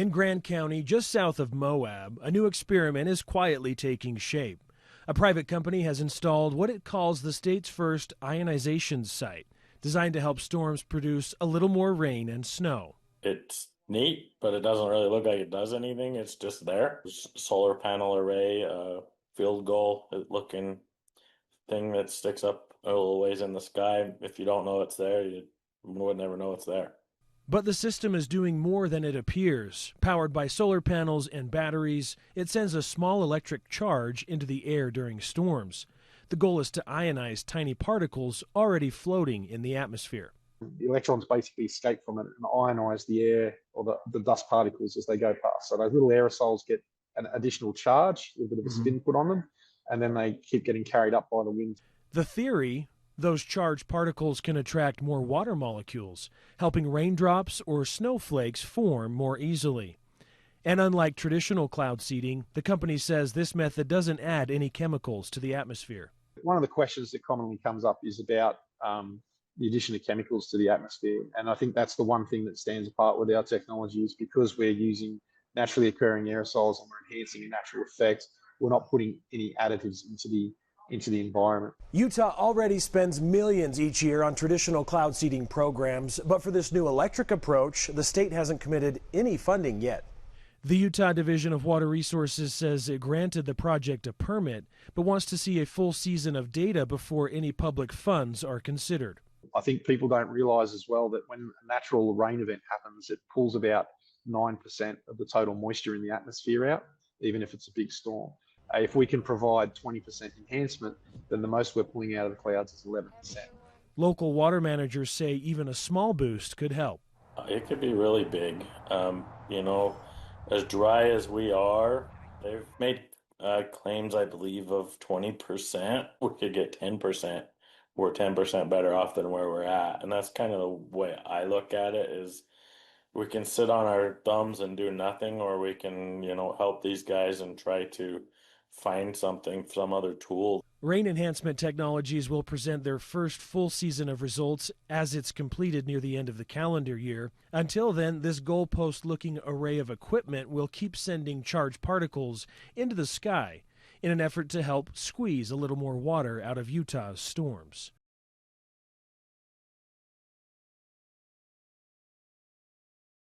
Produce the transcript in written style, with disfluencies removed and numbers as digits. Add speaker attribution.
Speaker 1: In Grand County, just south of Moab, a new experiment is quietly taking shape. A private company has installed what it calls the state's first ionization site, designed to help storms produce a little more rain and snow.
Speaker 2: It's neat, but it doesn't really look like it does anything. It's just there. Solar panel array, field goal looking thing that sticks up a little ways in the sky. If you don't know it's there, you would never know it's there.
Speaker 1: But the system is doing more than it appears. Powered by solar panels and batteries, it sends a small electric charge into the air during storms. The goal is to ionize tiny particles already floating in the atmosphere.
Speaker 3: The electrons basically escape from it and ionize the air or the dust particles as they go past. So those little aerosols get an additional charge, a bit of a spin put on them, and then they keep getting carried up by the wind.
Speaker 1: The theory: those charged particles can attract more water molecules, helping raindrops or snowflakes form more easily. And unlike traditional cloud seeding, the company says this method doesn't add any chemicals to the atmosphere.
Speaker 3: One of the questions that commonly comes up is about the addition of chemicals to the atmosphere. And I think that's the one thing that stands apart with our technology, is because we're using naturally occurring aerosols and we're enhancing a natural effect, we're not putting any additives into the environment.
Speaker 1: Utah already spends millions each year on traditional cloud seeding programs, but for this new electric approach, the state hasn't committed any funding yet. The Utah Division of Water Resources says it granted the project a permit, but wants to see a full season of data before any public funds are considered.
Speaker 3: I think people don't realize as well that when a natural rain event happens, it pulls about 9% of the total moisture in the atmosphere out, even if it's a big storm. If we can provide 20% enhancement, then the most we're pulling out of the clouds is 11%.
Speaker 1: Local water managers say even a small boost could help.
Speaker 2: It could be really big. As dry as we are, they've made claims, I believe, of 20%. We could get 10%. We're 10% better off than where we're at. And that's kind of the way I look at it, is we can sit on our thumbs and do nothing, or we can, help these guys and try to find something, some other tool.
Speaker 1: Rain Enhancement Technologies will present their first full season of results as it's completed near the end of the calendar year. Until then, this goalpost-looking array of equipment will keep sending charged particles into the sky in an effort to help squeeze a little more water out of Utah's storms.